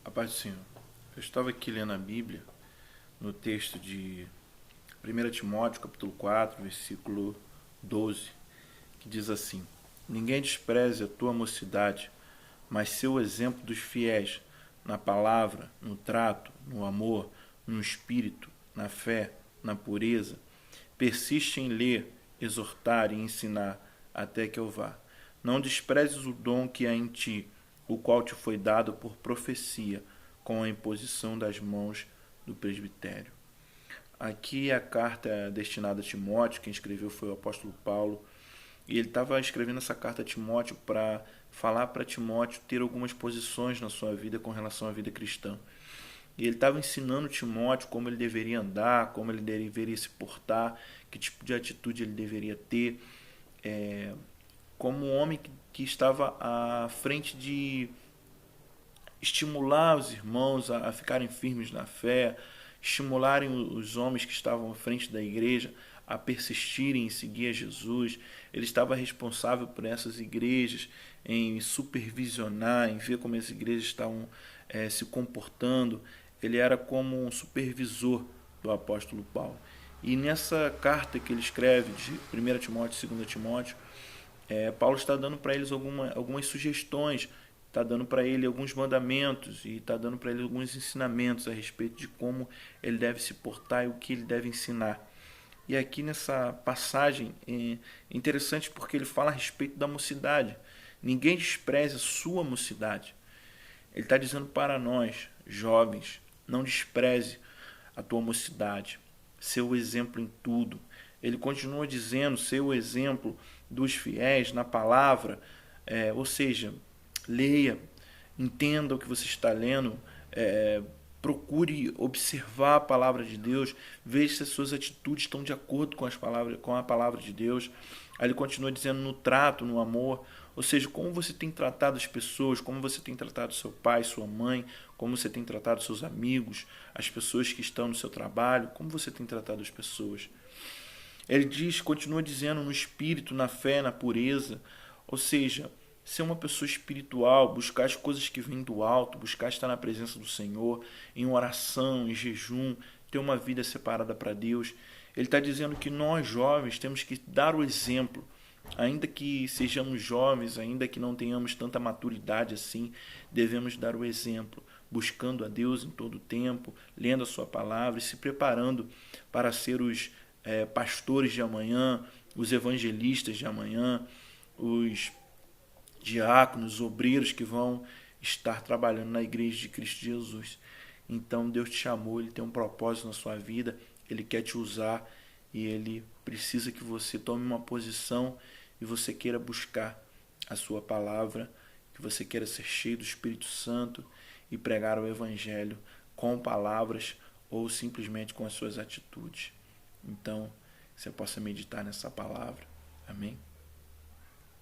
A paz do Senhor. Eu estava aqui lendo a Bíblia, no texto de 1 Timóteo, capítulo 4, versículo 12, que diz assim: Ninguém despreze a tua mocidade, mas seu exemplo dos fiéis, na palavra, no trato, no amor, no espírito, na fé, na pureza, persiste em ler, exortar e ensinar, até que eu vá. Não desprezes o dom que há em ti, o qual te foi dado por profecia, com a imposição das mãos do presbitério. Aqui a carta destinada a Timóteo, quem escreveu foi o apóstolo Paulo, e ele estava escrevendo essa carta a Timóteo para falar para Timóteo ter algumas posições na sua vida com relação à vida cristã. E ele estava ensinando Timóteo como ele deveria andar, como ele deveria se portar, que tipo de atitude ele deveria ter, como um homem que estava à frente de estimular os irmãos a ficarem firmes na fé, estimularem os homens que estavam à frente da igreja a persistirem em seguir a Jesus. Ele estava responsável por essas igrejas, em supervisionar, em ver como as igrejas estavam se comportando. Ele era como um supervisor do apóstolo Paulo. E nessa carta que ele escreve, de 1 Timóteo e 2 Timóteo, Paulo está dando para eles algumas sugestões, está dando para ele alguns mandamentos e está dando para ele alguns ensinamentos a respeito de como ele deve se portar e o que ele deve ensinar. E aqui nessa passagem é interessante porque ele fala a respeito da mocidade. Ninguém despreze a sua mocidade. Ele está dizendo para nós, jovens, não despreze a tua mocidade, seu exemplo em tudo. Ele continua dizendo, seu exemplo dos fiéis na palavra, ou seja, leia, entenda o que você está lendo, procure observar a palavra de Deus, veja se as suas atitudes estão de acordo com a palavra de Deus. Aí ele continua dizendo no trato, no amor, ou seja, como você tem tratado as pessoas, como você tem tratado seu pai, sua mãe, como você tem tratado seus amigos, as pessoas que estão no seu trabalho, como você tem tratado as pessoas. Ele continua dizendo no espírito, na fé, na pureza, ou seja, ser uma pessoa espiritual, buscar as coisas que vêm do alto, buscar estar na presença do Senhor, em oração, em jejum, ter uma vida separada para Deus. Ele está dizendo que nós jovens temos que dar o exemplo, ainda que sejamos jovens, ainda que não tenhamos tanta maturidade assim, devemos dar o exemplo, buscando a Deus em todo o tempo, lendo a sua palavra e se preparando para ser os pastores de amanhã, os evangelistas de amanhã, os diáconos, obreiros que vão estar trabalhando na igreja de Cristo Jesus. Então Deus te chamou, Ele tem um propósito na sua vida, Ele quer te usar e Ele precisa que você tome uma posição e você queira buscar a sua palavra, que você queira ser cheio do Espírito Santo e pregar o Evangelho com palavras ou simplesmente com as suas atitudes. Então, você possa meditar nessa palavra. Amém?